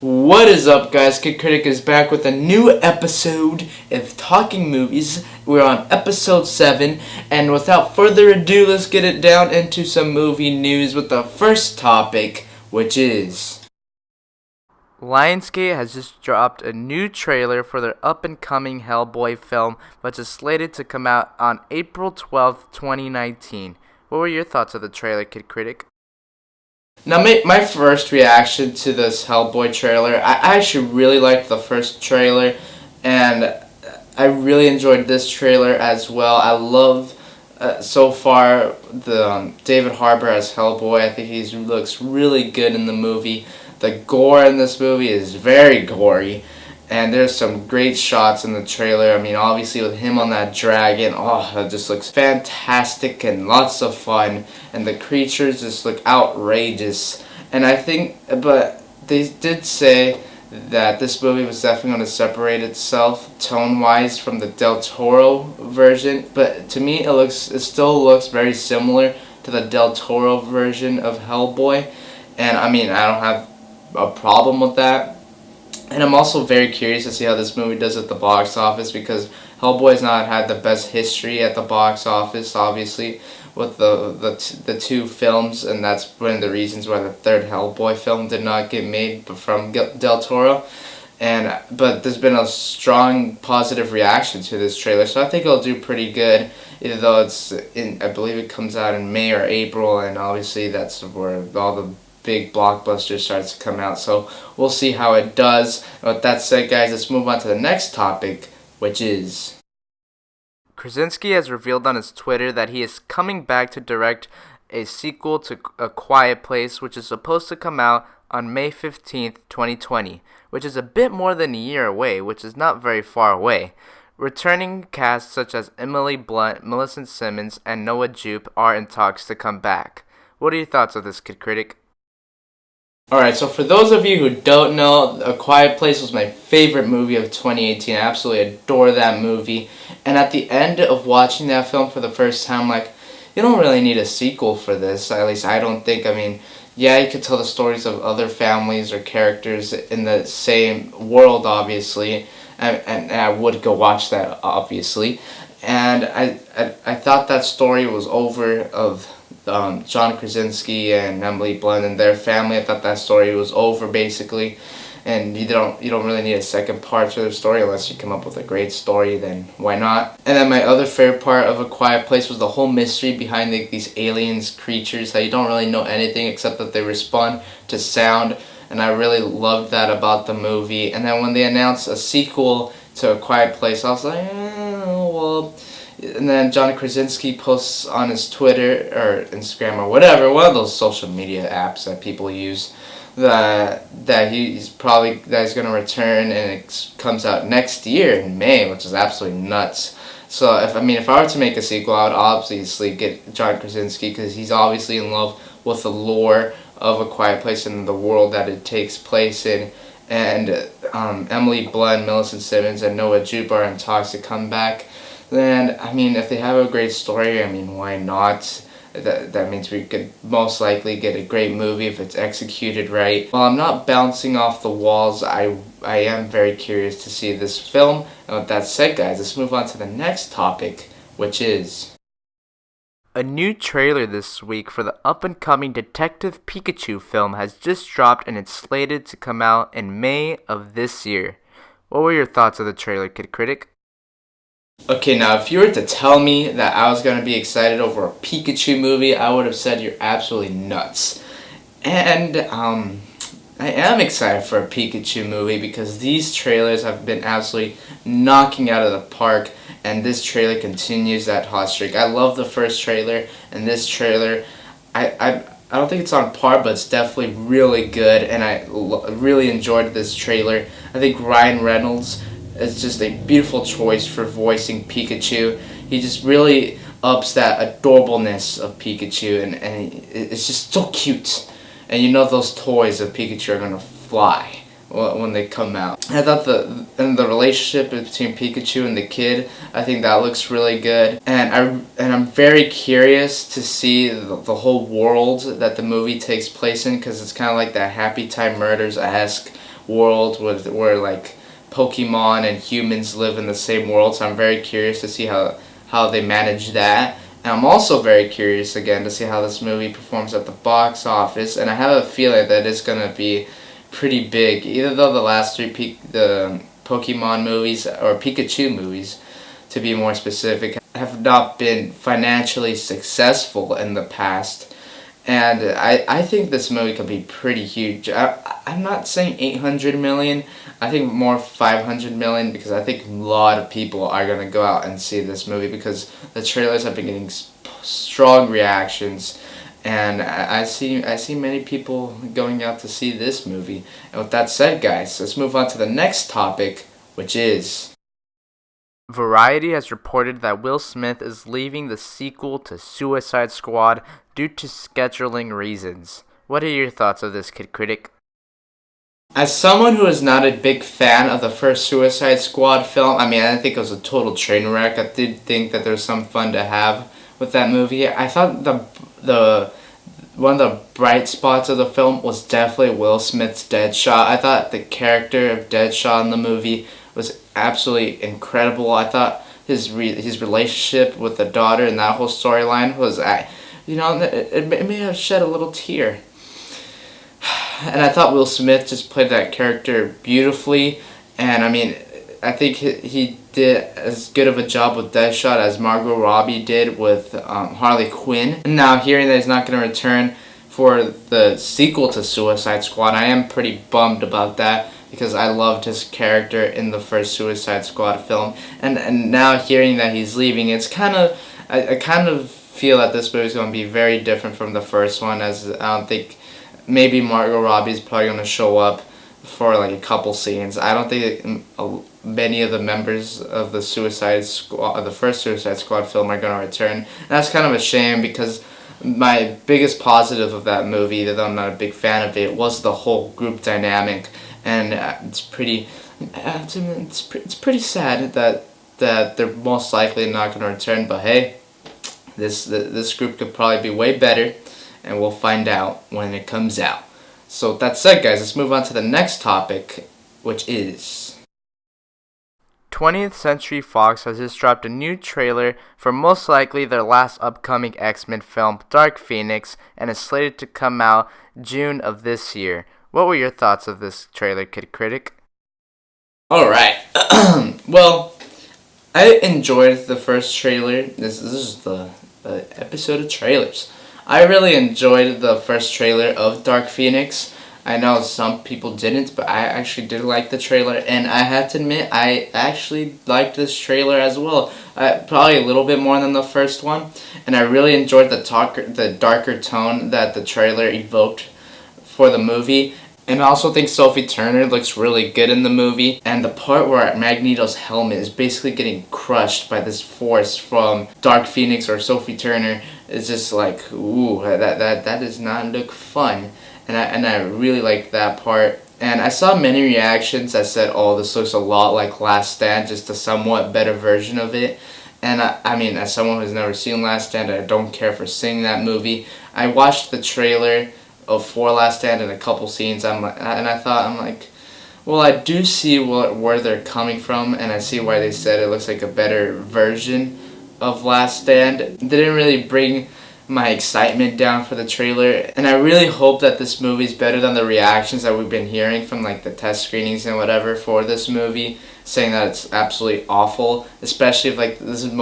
What is up, guys? Kid Critic is back with a new episode of Talking Movies. We're on episode 7, and without further ado, let's get it down into some movie news with the first topic, which is Lionsgate has just dropped a new trailer for their up-and-coming Hellboy film, which is slated to come out on April 12th, 2019. What were your thoughts of the trailer, Kid Critic? Now, my first reaction to this Hellboy trailer, I actually really liked the first trailer, and I really enjoyed this trailer as well. I love, so far, the David Harbour as Hellboy. I think he looks really good in the movie. The gore in this movie is very gory, and there's some great shots in the trailer. I mean, obviously with him on that dragon, that just looks fantastic and lots of fun. And the creatures just look outrageous. And I think, but they did say that this movie was definitely going to separate itself tone-wise from the Del Toro version. But to me, it still looks very similar to the Del Toro version of Hellboy. And I mean, I don't have a problem with that. And I'm also very curious to see how this movie does at the box office, because Hellboy's not had the best history at the box office, obviously, with the two films, and that's one of the reasons why the third Hellboy film did not get made from Del Toro. But there's been a strong positive reaction to this trailer, so I think it'll do pretty good, even though I believe it comes out in May or April, and obviously that's where all the big blockbuster starts to come out, so we'll see how it does. And with that said, guys, let's move on to the next topic, which is Krasinski has revealed on his Twitter that he is coming back to direct a sequel to A Quiet Place, which is supposed to come out on May 15th, 2020, which is a bit more than a year away, which is not very far away. Returning casts such as Emily Blunt, Millicent Simmons, and Noah Jupe are in talks to come back. What are your thoughts of this, Kid Critic? Alright, so for those of you who don't know, A Quiet Place was my favorite movie of 2018. I absolutely adore that movie. And at the end of watching that film for the first time, you don't really need a sequel for this. At least I don't think. I mean, yeah, you could tell the stories of other families or characters in the same world, obviously. And I would go watch that, obviously. And I thought that story was over of John Krasinski and Emily Blunt and their family. I thought that story was over, basically, and you don't really need a second part to the story unless you come up with a great story. Then why not? And then my other favorite part of A Quiet Place was the whole mystery behind these aliens creatures that you don't really know anything except that they respond to sound, and I really loved that about the movie. And then when they announced a sequel to A Quiet Place, I was like, well. And then John Krasinski posts on his Twitter or Instagram or whatever, one of those social media apps that people use, that he's going to return, and it comes out next year in May, which is absolutely nuts. So if I were to make a sequel, I would obviously get John Krasinski, because he's obviously in love with the lore of A Quiet Place and the world that it takes place in. And Emily Blunt, Millicent Simmons, and Noah Jupe are in talks to come back. Then, if they have a great story, why not? That means we could most likely get a great movie if it's executed right. While I'm not bouncing off the walls, I am very curious to see this film. And with that said, guys, let's move on to the next topic, which is a new trailer this week for the up-and-coming Detective Pikachu film has just dropped, and it's slated to come out in May of this year. What were your thoughts of the trailer, Kid Critic? Okay, now if you were to tell me that I was going to be excited over a Pikachu movie, I would have said you're absolutely nuts. And I am excited for a Pikachu movie, because these trailers have been absolutely knocking out of the park, and this trailer continues that hot streak. I love the first trailer, and this trailer, I don't think it's on par, but it's definitely really good, and I really enjoyed this trailer. I think Ryan Reynolds is just a beautiful choice for voicing Pikachu. He just really ups that adorableness of Pikachu, and it's just so cute. And you know those toys of Pikachu are gonna fly when they come out. I thought the relationship between Pikachu and the kid, I think that looks really good. And I'm very curious to see the whole world that the movie takes place in, because it's kind of like that Happy Time Murders-esque, world where like Pokemon and humans live in the same world. So I'm very curious to see how they manage that. And I'm also very curious again to see how this movie performs at the box office. And I have a feeling that it's gonna be pretty big. Even though the last three the Pokemon movies, or Pikachu movies, to be more specific, have not been financially successful in the past. And I think this movie could be pretty huge. I'm not saying 800 million. I think more 500 million, because I think a lot of people are going to go out and see this movie because the trailers have been getting strong reactions. And I see many people going out to see this movie. And with that said, guys, let's move on to the next topic, which is... Variety has reported that Will Smith is leaving the sequel to Suicide Squad due to scheduling reasons. What are your thoughts of this, Kid Critic? As someone who is not a big fan of the first Suicide Squad film, I think it was a total train wreck. I did think that there was some fun to have with that movie. I thought the one of the bright spots of the film was definitely Will Smith's Deadshot. I thought the character of Deadshot in the movie was absolutely incredible. I thought his relationship with the daughter and that whole storyline was, it may have shed a little tear. And I thought Will Smith just played that character beautifully. And I think he did as good of a job with Deadshot as Margot Robbie did with Harley Quinn. And now hearing that he's not going to return for the sequel to Suicide Squad, I am pretty bummed about that, because I loved his character in the first Suicide Squad film. And now hearing that he's leaving, it's I kind of feel that this movie is going to be very different from the first one, as I don't think maybe Margot Robbie is probably going to show up for like a couple scenes. I don't think many of the members of the Suicide Squad, the first Suicide Squad film, are going to return. And that's kind of a shame, because my biggest positive of that movie, even though I'm not a big fan of it, was the whole group dynamic. And it's pretty sad that they're most likely not going to return. But hey, this group could probably be way better, and we'll find out when it comes out. So with that said, guys, let's move on to the next topic, which is... 20th Century Fox has just dropped a new trailer for most likely their last upcoming XMen film, Dark Phoinex, and is slated to come out June of this year. What were your thoughts of this trailer, Kid Critic? Alright. Well, I enjoyed the first trailer. This is the episode of trailers. I really enjoyed the first trailer of Dark Phoinex. I know some people didn't, but I actually did like the trailer, and I have to admit, I actually liked this trailer as well. Probably a little bit more than the first one, and I really enjoyed the darker tone that the trailer evoked for the movie. And I also think Sophie Turner looks really good in the movie. And the part where Magneto's helmet is basically getting crushed by this force from Dark Phoinex or Sophie Turner is just like, ooh, that does not look fun. And I really liked that part. And I saw many reactions that said, oh, this looks a lot like Last Stand, just a somewhat better version of it. And as someone who's never seen Last Stand, I don't care for seeing that movie. I watched the trailer for Last Stand in a couple scenes, I'm like, well, I do see where they're coming from, and I see why they said it looks like a better version of Last Stand. It didn't really bring my excitement down for the trailer, and I really hope that this movie's better than the reactions that we've been hearing from like the test screenings and whatever for this movie, saying that it's absolutely awful, especially if like this is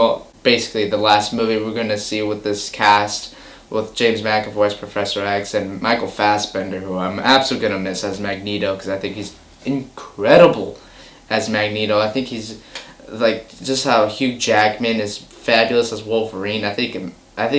basically the last movie we're going to see with this cast, with James McAvoy as Professor X and Michael Fassbender, who I'm absolutely going to miss as Magneto, because I think he's incredible as Magneto. I think he's like, just how Hugh Jackman is fabulous as Wolverine. I think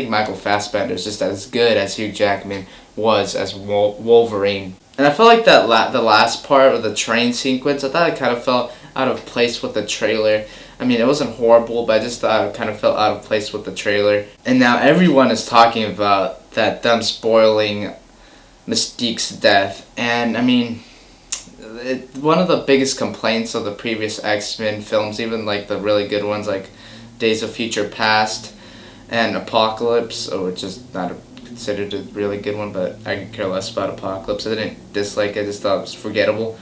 Michael Fassbender is just as good as Hugh Jackman was as Wolverine. And I felt like that the last part of the train sequence, I thought it kind of felt out of place with the trailer. It wasn't horrible, but I just thought it kind of felt out of place with the trailer. And now everyone is talking about them spoiling Mystique's death. And one of the biggest complaints of the previous X-Men films, even like the really good ones like Days of Future Past and Apocalypse, which is not considered a really good one, but I could care less about Apocalypse. I didn't dislike it, I just thought it was forgettable.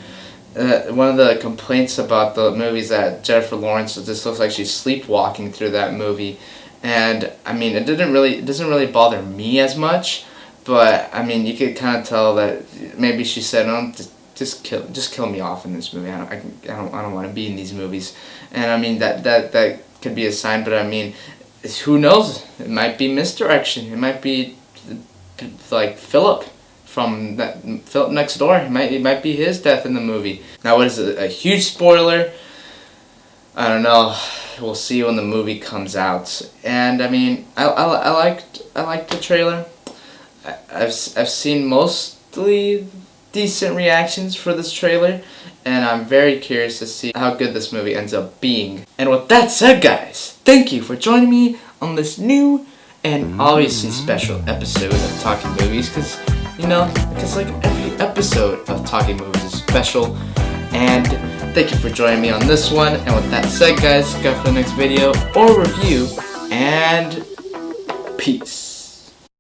one of the complaints about the movie is that Jennifer Lawrence just looks like she's sleepwalking through that movie, and I mean it doesn't really bother me as much, but I mean you could kind of tell that maybe she said, "Oh, just kill me off in this movie. I don't want to be in these movies," and I mean that could be a sign, but I mean, who knows? It might be misdirection. It might be like Philip from Philip Next Door. It might be his death in the movie. Now, what is it? A huge spoiler? I don't know. We'll see when the movie comes out. And I mean, I liked the trailer. I've seen mostly decent reactions for this trailer, and I'm very curious to see how good this movie ends up being. And with that said, guys, thank you for joining me on this new and obviously special episode of Talking Movies, because like every episode of Talking Movies is special. And thank you for joining me on this one. And with that said, guys, go for the next video or review, and peace.